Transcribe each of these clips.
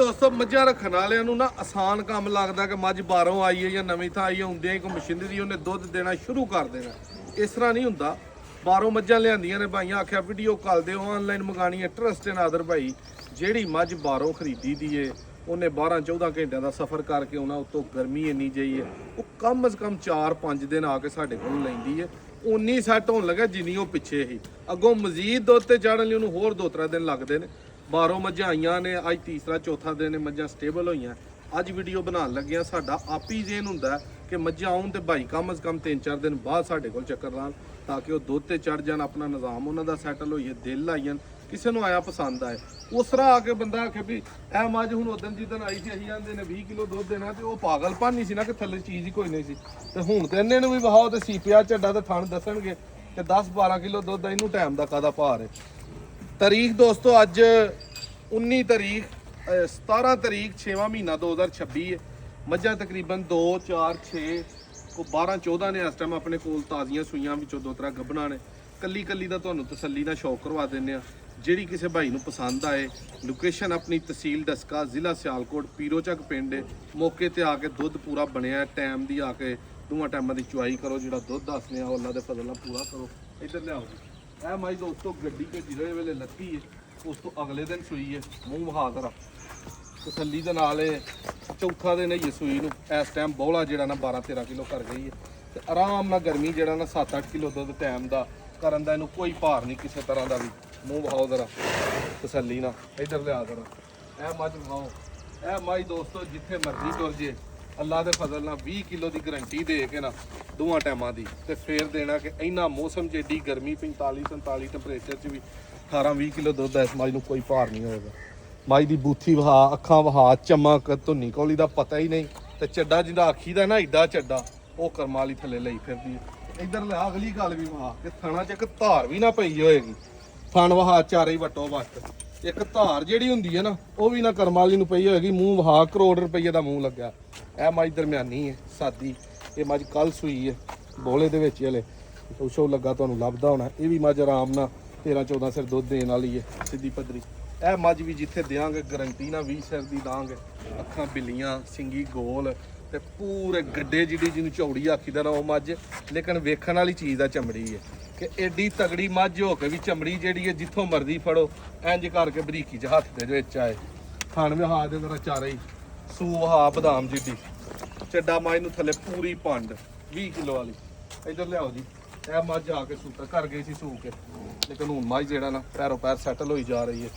ਦੋਸਤੋ ਮੱਝਾਂ ਰੱਖਣ ਵਾਲਿਆਂ ਨੂੰ ਨਾ ਆਸਾਨ ਕੰਮ ਲੱਗਦਾ ਕਿ ਮੱਝ ਬਾਹਰੋਂ ਆਈ ਹੈ ਜਾਂ ਨਵੀਂ ਥਾਂ ਆਈ ਹੈ, ਹੁੰਦਿਆਂ ਹੀ ਕੋਈ ਮਸ਼ੀਨਰੀ ਉਹਨੇ ਦੁੱਧ ਦੇਣਾ ਸ਼ੁਰੂ ਕਰ ਦੇਣਾ। ਇਸ ਤਰ੍ਹਾਂ ਨਹੀਂ ਹੁੰਦਾ। ਬਾਹਰੋਂ ਮੱਝਾਂ ਲਿਆਂਦੀਆਂ ਨੇ ਭਾਈਆਂ, ਆਖਿਆ ਵੀਡੀਓ ਕਾਲ ਦੇ ਆਨਲਾਈਨ ਮੰਗਾਣੀ ਹੈ, ਟਰਸਟ ਐਂਡ ਆਦਰ ਭਾਈ। ਜਿਹੜੀ ਮੱਝ ਬਾਹਰੋਂ ਖਰੀਦੀ ਦੀ ਏ ਉਹਨੇ 12-14 ਘੰਟਿਆਂ ਦਾ ਸਫ਼ਰ ਕਰਕੇ ਆਉਣਾ, ਉੱਤੋਂ ਗਰਮੀ ਇੰਨੀ ਜਿਹੀ ਹੈ, ਉਹ ਕਮ ਸੇ ਕਮ 4-5 ਦਿਨ ਆ ਕੇ ਸਾਡੇ ਕੋਲ ਲੈਂਦੀ ਹੈ। ਉਨੀ ਸੈੱਟ ਹੋਣ ਲੱਗਾ ਜਿੰਨੀ ਉਹ ਪਿੱਛੇ ਹੀ। ਅੱਗੋਂ ਮਜ਼ੀਦ ਦੁੱਧ ਤੇ ਚੜ੍ਹਨ ਲਈ ਉਹਨੂੰ ਹੋਰ 2-3 ਦਿਨ ਲੱਗਦੇ ਨੇ। ਬਾਹਰੋਂ ਮੱਝਾਂ ਆਈਆਂ ਨੇ, ਅੱਜ ਤੀਸਰਾ ਚੌਥਾ ਦਿਨ ਮੱਝਾਂ ਸਟੇਬਲ ਹੋਈਆਂ। ਅੱਜ ਵੀਡੀਓ ਬਣਾਉਣ ਲੱਗਿਆ, ਸਾਡਾ ਆਪ ਹੀ ਜ਼ੇਨ ਹੁੰਦਾ ਕਿ ਮੱਝਾਂ ਆਉਣ ਤੇ ਭਾਈ ਕਮ ਸੇ ਕਮ 3-4 ਦਿਨ ਬਾਅਦ ਸਾਡੇ ਕੋਲ ਚੱਕਰ ਲਾਉਣ, ਤਾਂ ਕਿ ਉਹ ਦੁੱਧ ਤੇ ਚੜ ਜਾਣ, ਆਪਣਾ ਨਿਜ਼ਾਮ ਉਹਨਾਂ ਦਾ ਸੈਟਲ ਹੋਈਏ, ਦਿਲ ਆਈਆਂ, ਕਿਸੇ ਨੂੰ ਆਇਆ ਪਸੰਦ ਆਏ। ਉਸ ਤਰ੍ਹਾਂ ਆ ਕੇ ਬੰਦਾ ਆਖੇ ਵੀ ਇਹ ਮੱਝ ਹੁਣ ਉਦੋਂ ਜਿੱਦਣ ਆਈ ਸੀ ਅਸੀਂ ਜਾਂਦੇ ਨੇ 20 ਕਿਲੋ ਦੁੱਧ ਦੇਣਾ, ਤੇ ਉਹ ਪਾਗਲਪਨ ਨਹੀਂ ਸੀ ਨਾ ਕਿ ਥੱਲੇ ਚੀਜ਼ ਹੀ ਕੋਈ ਨਹੀਂ ਸੀ। ਤੇ ਹੁਣ ਤੇ ਇਹਨੇ ਨੂੰ ਵੀ ਵਹਾਓ ਤੇ ਸੀਪੀਆ ਝੱਡਾ ਤੇ ਥਣ ਦੱਸਣਗੇ ਕਿ 10-12 ਕਿਲੋ ਦੁੱਧ ਇਹਨੂੰ ਟਾਈਮ ਦਾ ਕਾਹਦਾ ਭਾਰ ਹੈ। ਤਾਰੀਖ ਦੋਸਤੋ ਅੱਜ 19 ਤਾਰੀਖ 17 ਤਾਰੀਖ 6ਵਾਂ ਮਹੀਨਾ 2026 ਹੈ। ਮੱਝਾਂ ਤਕਰੀਬਨ 2 4 6 ਕੋ 12-14 ਨੇ ਇਸ ਟਾਈਮ ਆਪਣੇ ਕੋਲ ਤਾਜ਼ੀਆਂ ਸੂਈਆਂ, ਵਿੱਚੋਂ 2-3 ਗੱਭਣਾਂ ਨੇ। ਕੱਲੀ ਕੱਲੀ ਦਾ ਤੁਹਾਨੂੰ ਤਸੱਲੀ ਨਾਲ ਸ਼ੌਕ ਕਰਵਾ ਦਿੰਦੇ ਆ। ਜਿਹੜੀ ਕਿਸੇ ਭਾਈ ਨੂੰ ਪਸੰਦ ਆਏ, ਲੋਕੇਸ਼ਨ ਆਪਣੀ ਤਹਿਸੀਲ ਡਸਕਾ, ਜ਼ਿਲ੍ਹਾ ਸਿਆਲਕੋਟ, ਪੀਰੋ ਚੱਕ ਪਿੰਡ ਹੈ। ਮੌਕੇ ਤੇ ਆ ਕੇ ਦੁੱਧ ਪੂਰਾ ਬਣਿਆ, ਟਾਈਮ ਦੀ ਆ ਕੇ ਦੋਵਾਂ ਟਾਈਮਾਂ ਦੀ ਚੁਆਈ ਕਰੋ। ਜਿਹੜਾ ਦੁੱਧ ਦੱਸਦੇ ਆ ਉਹ ਅੱਲਾ ਦੇ ਫਜ਼ਲ ਨਾਲ ਪੂਰਾ ਕਰੋ। ਇੱਧਰ ਲਿਆਓ ਜੀ। ਇਹ ਮੱਝ ਦੋਸਤੋ ਗੱਡੀ ਭੇਜੀ ਰਹੇ ਵੇਲੇ ਲੱਤੀ ਹੈ, ਉਸ ਤੋਂ ਅਗਲੇ ਦਿਨ ਸੂਈ ਹੈ। ਮੂੰਹ ਵਹਾ ਕਰਾ ਤਸੱਲੀ ਦੇ ਨਾਲ ਇਹ ਚੌਥਾ ਦਿਨ ਹੈ ਸੂਈ ਨੂੰ। ਇਸ ਟਾਈਮ ਬੋਲਾ ਜਿਹੜਾ ਨਾ 12-13 ਕਿਲੋ ਕਰ ਗਈ ਹੈ, ਤੇ ਆਰਾਮ ਨਾਲ ਗਰਮੀ ਜਿਹੜਾ ਨਾ 7-8 ਕਿਲੋ ਦੁੱਧ ਟਾਈਮ ਦਾ ਕਰਨ ਦਾ, ਇਹਨੂੰ ਕੋਈ ਭਾਰ ਨਹੀਂ ਕਿਸੇ ਤਰ੍ਹਾਂ ਦਾ ਵੀ। ਮੂੰਹ ਵਹਾਓ ਜ਼ਰਾ ਤਸੱਲੀ ਨਾਲ, ਇੱਧਰ ਲਿਆ ਜ਼ਰਾ। ਇਹ ਮੱਝ ਵਹਾਓ। ਇਹ ਮੱਝ ਦੋਸਤੋ ਜਿੱਥੇ ਮਰਜ਼ੀ ਤੁਰ ਜੇ, ਅੱਲਾ ਦੇ ਫਜ਼ਲ ਨਾਲ 20 ਕਿਲੋ ਦੀ ਗਰੰਟੀ ਦੇ ਕੇ ਨਾ ਦੋਵਾਂ ਟਾਈਮਾਂ ਦੀ, ਤੇ ਫੇਰ ਦੇਣਾ ਕਿ ਇੰਨਾ ਮੌਸਮ 'ਚ ਏਡੀ ਗਰਮੀ 45-47 ਟੈਂਪਰੇਚਰ 'ਚ ਵੀ 18-20 ਕਿਲੋ ਦੁੱਧ ਇਸ ਮੱਝ ਨੂੰ ਕੋਈ ਭਾਰ ਨਹੀਂ ਹੋਏਗਾ। ਮੱਝ ਦੀ ਬੂਥੀ ਵਹਾ, ਅੱਖਾਂ ਵਹਾ, ਚਮਕ, ਧੁੰਨੀ ਕੌਲੀ ਦਾ ਪਤਾ ਹੀ ਨਹੀਂ। ਤੇ ਚੱਡਾ ਜਿਹਦਾ ਆਖੀ ਦਾ ਨਾ ਏਡਾ ਚੱਡਾ, ਉਹ ਕਰਮਾਂ ਵਾਲੀ ਥੱਲੇ ਲਈ ਫਿਰਦੀ ਹੈ। ਇੱਧਰ ਲਿਆ ਅਗਲੀ ਗੱਲ ਵੀ ਵਹਾ ਕਿ ਥਣਾ 'ਚ ਇੱਕ ਧਾਰ ਵੀ ਨਾ ਪਈ ਹੋਏਗੀ। ਥਣ ਵਹਾ ਚਾਰੇ ਹੀ ਵਟੋ ਵਟ, ਇੱਕ ਧਾਰ ਜਿਹੜੀ ਹੁੰਦੀ ਹੈ ਨਾ ਉਹ ਵੀ ਨਾ ਕਰਮਾਂ ਵਾਲੀ ਨੂੰ ਪਈ ਹੋਏਗੀ। ਮੂੰਹ ਵਹਾ ਕਰੋੜ ਰੁਪਈਏ ਦਾ ਮੂੰਹ ਲੱਗਾ। ਇਹ ਮੱਝ ਦਰਮਿਆਨੀ ਹੈ, ਸਾਦੀ। ਇਹ ਮੱਝ ਕੱਲ ਸੂਈ ਹੈ, ਬੋਲੇ ਦੇ ਵਿੱਚ ਹਲੇ ਉਸ਼ੋ ਲੱਗਾ ਤੁਹਾਨੂੰ ਲੱਭਦਾ ਹੋਣਾ। ਇਹ ਵੀ ਮੱਝ ਆਰਾਮ ਨਾਲ 13-14 ਸਿਰ ਦੁੱਧ ਦੇਣ ਵਾਲੀ ਹੈ, ਸਿੱਧੀ ਪੱਧਰੀ। ਇਹ ਮੱਝ ਵੀ ਜਿੱਥੇ ਦਿਆਂਗੇ ਗਰੰਟੀ ਨਾਲ 20 ਸਿਰ ਦੀ ਦਾਂਗੇ। ਅੱਖਾਂ ਬਿੱਲੀਆਂ, ਸਿੰਗੀ ਗੋਲ, ਤੇ ਪੂਰੇ ਗੱਡੇ ਜਿਹਨੂੰ ਚੌੜੀ ਆਖੀਦਾ ਨਾ ਉਹ ਮੱਝ। ਲੇਕਿਨ ਵੇਖਣ ਵਾਲੀ ਚੀਜ਼ ਆ ਚਮੜੀ ਹੈ ਕਿ ਐਡੀ ਤਗੜੀ ਮੱਝ ਹੋ ਕੇ ਵੀ ਚਮੜੀ ਜਿਹੜੀ ਹੈ ਜਿੱਥੋਂ ਮਰਜ਼ੀ ਫੜੋ ਇੰਜ ਕਰਕੇ ਬਰੀਕੀ 'ਚ ਹੱਥ ਦੇ ਵਿੱਚ ਆਏ। ਥਣ ਵਿਹਾ ਦੇ ਮੇਰਾ ਚਾਰੇ ਹੀ ਸੂ ਹਾ ਬਦਾਮ ਜਿੱਡੀ ਚੱਡਾ ਮੱਝ ਨੂੰ ਥੱਲੇ ਪੂਰੀ ਪੰਡ 20 ਕਿਲੋ ਵਾਲੀ। ਇੱਧਰ ਲਿਆਓ ਜੀ। ਇਹ ਮੱਝ ਆ ਕੇ ਸੂਤਾ ਕਰ ਗਈ ਸੀ ਸੂ ਕੇ, ਲੇਕਿਨ ਹੁਣ ਮੱਝ ਜਿਹੜਾ ਨਾ ਪੈਰੋਂ ਪੈਰ ਸੈਟਲ ਹੋਈ ਜਾ ਰਹੀ ਹੈ।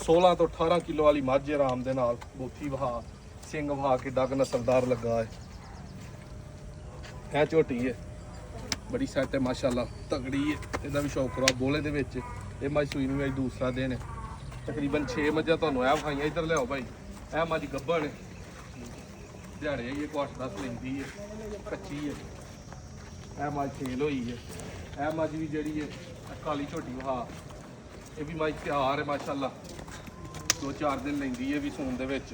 16 ਤੋਂ 18 ਕਿਲੋ ਵਾਲੀ ਮੱਝ ਆਰਾਮ ਦੇ ਨਾਲ। ਬੋਥੀ ਵਹਾ, ਸਿੰਘ ਵਹਾ ਕੇ ਡੱਗ ਨਸਲਦਾਰ ਲੱਗਾ ਹੈ। ਇਹ ਝੋਟੀ ਹੈ, ਬੜੀ ਸੈੱਟ ਹੈ ਮਾਸ਼ਾਅੱਲਾ, ਤਗੜੀ ਹੈ। ਇਹਦਾ ਵੀ ਸ਼ੌਕ ਕਰਵਾ ਬੋਲੇ ਦੇ ਵਿੱਚ। ਇਹ ਮੱਝ ਸੂਈ ਨੂੰ ਅੱਜ ਦੂਸਰਾ ਦਿਨ ਹੈ। ਤਕਰੀਬਨ 6 ਮੱਝਾਂ ਤੁਹਾਨੂੰ ਇਹ ਵਿਖਾਈਆਂ। ਇੱਧਰ ਲਿਆਓ ਭਾਈ। ਇਹ ਮੱਝ ਗੱਭਣ ਹੈ, ਦਿਹਾੜੇ ਇਹ ਕੁਛ 10 ਲੈਂਦੀ ਹੈ, ਕੱਚੀ ਹੈ। ਇਹ ਮੱਝ ਫੇਲ ਹੋਈ ਹੈ। ਇਹ ਮੱਝ ਵੀ ਜਿਹੜੀ ਹੈ ਕਾਲੀ ਝੋਟੀ ਵਹਾ, ਇਹ ਵੀ ਮੱਝ ਤਿਆਰ ਹੈ ਮਾਸ਼ਾਅੱਲਾ। 2-4 ਦਿਨ ਲੈਂਦੀ ਹੈ ਵੀ ਸੂਣ ਦੇ ਵਿੱਚ।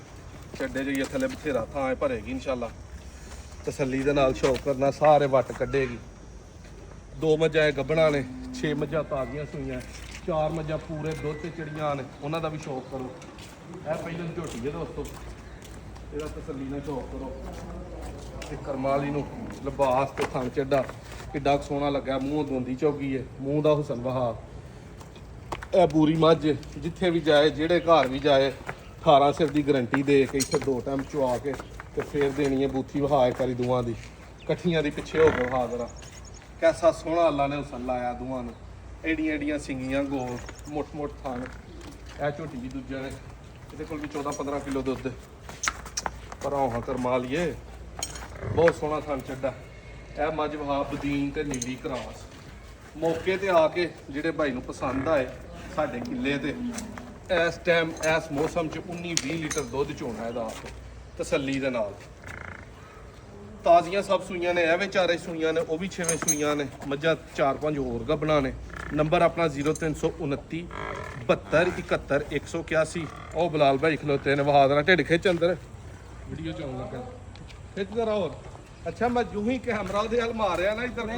ਛੱਡੇ ਜਾਈਏ ਥੱਲੇ ਬਥੇਰਾ ਥਾਂ ਹੈ, ਭਰੇਗੀ ਇਨਸ਼ਾਅੱਲਾ। ਤਸੱਲੀ ਦੇ ਨਾਲ ਸ਼ੌਕ ਕਰਨਾ, ਸਾਰੇ ਵੱਟ ਕੱਢੇਗੀ। 2 ਮੱਝਾਂ ਗੱਭਣਾਂ ਨੇ, 6 ਮੱਝਾਂ ਤਾਜ਼ੀਆਂ ਸੂਈਆਂ, 4 ਮੱਝਾਂ ਪੂਰੇ ਦੁੱਧ ਤੇ ਚੜੀਆਂ ਨੇ, ਉਹਨਾਂ ਦਾ ਵੀ ਸ਼ੌਕ ਕਰੋ। ਇਹ ਪਹਿਲਾਂ ਝੋਟੀ ਹੈ ਦੋਸਤੋ, ਇਹਦਾ ਤਸੱਲੀ ਨਾਲ ਸ਼ੌਕ ਕਰੋ। ਤੇ ਕਰਮਾਂ ਵਾਲੀ ਨੂੰ ਲਿਬਾਸ ਤੇ ਥਣ ਚੱਡਾ ਕਿੱਡਾ ਸੋਹਣਾ ਲੱਗਾ। ਮੂੰਹ ਦੋਂਦੀ ਚੌਗੀ ਹੈ, ਮੂੰਹ ਦਾ ਹੁਸਨ ਵਹਾ। ਇਹ ਬੂਰੀ ਮੱਝ ਜਿੱਥੇ ਵੀ ਜਾਏ, ਜਿਹੜੇ ਘਰ ਵੀ ਜਾਏ, 18 ਸਿਰ ਦੀ ਗਰੰਟੀ ਦੇ ਕੇ ਇੱਥੇ 2 ਟਾਈਮ ਚੁਆ ਕੇ ਤੇ ਫੇਰ ਦੇਣੀ ਹੈ ਬੂਥੀ ਵਹਾ ਇੱਕ ਵਾਰੀ ਦੋਵਾਂ ਦੀ। ਇਕੱਠੀਆਂ ਦੀ ਪਿੱਛੇ ਹੋ ਕੇ ਵਹਾ ਜ਼ਰਾ। ਕੈਸਾ ਸੋਹਣਾ ਅੱਲਾ ਨੇ ਹੁਸਨ ਲਾਇਆ ਦੋਵਾਂ ਨੂੰ। ਐਡੀਆਂ ਐਡੀਆਂ ਸਿੰਗੀਆਂ ਗੋਲ, ਮੋਟ ਥਣ। ਇਹ ਝੋਟੀ ਵੀ ਦੂਜਿਆਂ ਨੇ, ਇਹਦੇ ਕੋਲ ਵੀ 14-15 ਕਿਲੋ ਦੁੱਧ। ਪਰ ਆਹ ਕਰਮਾ ਲਈਏ, ਬਹੁਤ ਸੋਹਣਾ ਥਣ ਚੱਡਾ। ਇਹ ਮੱਝ ਵਹਾ ਬਦੀਨ ਤੇ ਨੀਲੀ ਕਰਾਸ। ਮੌਕੇ ਤੇ ਆ ਕੇ ਜਿਹੜੇ ਭਾਈ ਨੂੰ ਪਸੰਦ ਆਏ ਸਾਡੇ ਕਿੱਲੇ ਤੇ ਇਸ ਟਾਈਮ ਇਸ ਮੌਸਮ 'ਚ 19-20 ਲੀਟਰ ਦੁੱਧ ਚੋਣਾ ਇਹਦਾ ਆਪ ਤਸੱਲੀ ਦੇ ਨਾਲ। ਤਾਜ਼ੀਆਂ ਸਭ ਸੂਈਆਂ ਨੇ, ਐਵੇਂ ਚਾਰੇ ਸੂਈਆਂ ਨੇ, ਉਹ ਵੀ 6ਵੇਂ ਸੂਈਆਂ ਨੇ। ਮੱਝਾਂ 4-5 ਹੋਰ ਗੱਭਣਾਂ ਨੇ। ਨੰਬਰ ਆਪਣਾ 0329 72 71 181। ਉਹ ਬਲਾਲ ਭਾਈ ਖਲੋਤੇ ਨੇ, ਵਹਾ ਦੇਣਾ ਢਿੱਡ ਖਿੱਚ ਅੰਦਰ ਵੀਡੀਓ 'ਚ ਆਉਣ ਲੱਗਾ। ਖਿੱਚ ਜ਼ਰਾ ਹੋਰ। ਅੱਛਾ ਮੈਂ ਜੂ ਹੀ ਕੈਮਰਾ ਉਹਦੇ ਹਲ ਮਾਰਿਆ ਨਾ ਇੱਧਰ,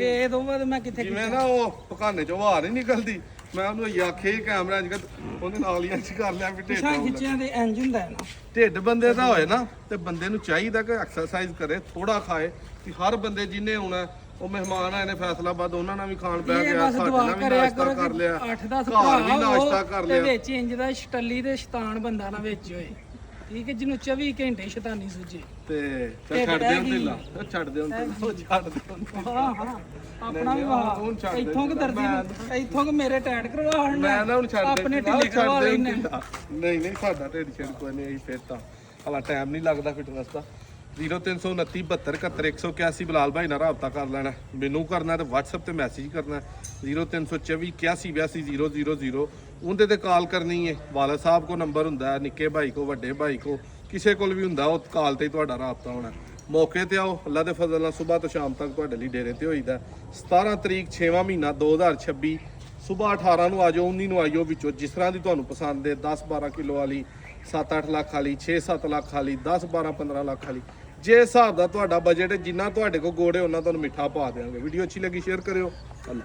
ਇਹ ਦੋਵਾਂ ਮੈਂ ਕਿੱਥੇ ਜਿਵੇਂ ਨਾ ਉਹ ਪਕਾਨੇ 'ਚੋਂ ਹਵਾ ਨਹੀਂ ਨਿਕਲਦੀ, ਮੈਂ ਉਹਨੂੰ ਆਖੇ ਕੈਮਰਾ ਅੱਜ ਉਹਦੇ ਨਾਲ ਹੀ ਅੱਜ ਕਰ ਲਿਆ ਵੀ ਢਿੱਡ ਪਿਛਾਂ ਖਿੱਚਿਆਂ ਦੇ ਇੰਜ ਹੁੰਦਾ ਹੈ ਨਾ। ਢਿੱਡ ਬੰਦੇ ਦਾ ਹੋਏ ਨਾ ਤੇ ਬੰਦੇ ਨੂੰ ਚਾਹੀਦਾ ਕਿ ਐਕਸਰਸਾਈਜ਼ ਕਰੇ, ਥੋੜਾ ਖਾਏ। ਕਿ ਹਰ ਬੰਦੇ ਜਿਹਨੇ ਆਉਣਾ ਉਹ ਮਹਿਮਾਨ ਆਏ ਨੇ ਫੈਸਲਾਬਾਦ, ਉਹਨਾਂ ਨਾਲ ਵੀ ਖਾਣ ਬਹਿ ਇਹ ਗਿਆ, ਬਸ ਸਾਡੇ ਦੁਆ ਨਾਲ ਵੀ ਕਰਿਆ ਨਾਸ਼ਤਾ ਕਰੋ ਕਰ ਲਿਆ, 8-10 ਘਰ ਵੀ ਨਾਸ਼ਤਾ ਕਰ ਤੇ ਲਿਆ। ਵਿੱਚ ਇੰਜ ਦਾ ਛਟੱਲੀ ਤੇ ਸ਼ੈਤਾਨ ਬੰਦਾ ਨਾ ਵਿੱਚ ਹੋਏ, ਠੀਕ ਹੈ, ਜਿਹਨੂੰ 24 ਘੰਟੇ ਸ਼ੈਤਾਨੀ ਸੁਝੇ। ਤੇ ਚੱਲ ਛੱਡ ਦੇ ਹੁਣ ਢਿੱਲਾ, ਛੱਡ ਦੇ ਹੁਣ ਢਿੱਲਾ, ਛੱਡ ਦੇ ਹੁਣ। ਹਾਂ ਹਾਂ ਆਪਣਾ ਵੀ ਵਾਹ, ਇੱਥੋਂ ਕਿ ਦਰਦੀ ਨੂੰ ਇੱਥੋਂ ਕਿ ਮੇਰੇ ਟੈਟ ਕਰਵਾ ਹਣ ਮੈਂ ਨਾ ਹੁਣ ਛੱਡ ਦੇ ਆਪਣੇ ਢਿੱਲਾ, ਢਿੱਲੇ ਕਰਵਾ ਛੱਡ ਦੇ ਹੁਣ ਲੈਣੇ। ਢਿੱਲਾ। ਨਹੀਂ ਨਹੀਂ ਸਾਡਾ ਢਿੱਡ ਛੇੜ ਕੋਈ ਨਹੀਂ, ਅਸੀਂ ਫਿਰ ਤਾਂ ਹਲਾ ਟਾਈਮ ਨਹੀਂ ਲੱਗਦਾ ਫਿਟਨੈਸ ਦਾ। 0329 72 71 181 ਬਲਾਲ ਭਾਈ ਨਾਲ ਰਾਬਤਾ ਕਰ ਲੈਣਾ। ਮੈਨੂੰ ਕਰਨਾ ਤੇ WhatsApp ਤੇ ਮੈਸੇਜ ਕਰਨਾ 0324 81 82 000। ਉਹਦੇ ਤੇ ਕਾਲ ਕਰਨੀ ਹੈ। ਵਾਲਦ ਸਾਹਿਬ ਕੋ ਨੰਬਰ ਹੁੰਦਾ ਹੈ, ਨਿੱਕੇ ਭਾਈ ਕੋ, ਵੱਡੇ ਭਾਈ ਕੋ, ਕਿਸੇ ਕੋਲ ਵੀ ਹੁੰਦਾ, ਉਹ ਕਾਲ ਤੇ ਹੀ ਤੁਹਾਡਾ ਰਾਬਤਾ ਹੋਣਾ। ਮੌਕੇ ਤੇ ਆਓ, ਅੱਲਾ ਦੇ ਫਜ਼ਲ ਨਾਲ ਸਵੇਰ ਤੋਂ ਸ਼ਾਮ ਤੱਕ ਤੁਹਾਡੇ ਲਈ ਡੇਰੇ ਤੇ ਹੋਈਦਾ। 17 ਤਰੀਕ 6ਵਾਂ ਮਹੀਨਾ 2026 ਸਵੇਰ 18 ਨੂੰ ਆ ਜਾਓ, 19 ਨੂੰ ਆਇਓ, ਵਿੱਚੋਂ ਜਿਸ ਤਰ੍ਹਾਂ ਦੀ ਤੁਹਾਨੂੰ ਪਸੰਦ ਹੈ, 10-12 ਕਿਲੋ ਵਾਲੀ, 7-8 ਲੱਖ ਵਾਲੀ, 6-7 ਲੱਖ ਵਾਲੀ, 10-12-15 ਲੱਖ ਵਾਲੀ, ਜੇ ਹਿਸਾਬ ਦਾ ਤੁਹਾਡਾ ਬਜਟ ਹੈ, ਜਿੰਨਾ ਤੁਹਾਡੇ ਕੋਲ ਗੋੜੇ ਉਹਨਾਂ ਤੁਹਾਨੂੰ ਮਿੱਠਾ ਪਾ ਦੇਵਾਂਗੇ। ਵੀਡੀਓ ਅੱਛੀ ਲੱਗੀ ਸ਼ੇਅਰ ਕਰਿਓ। ਅੱਲਾ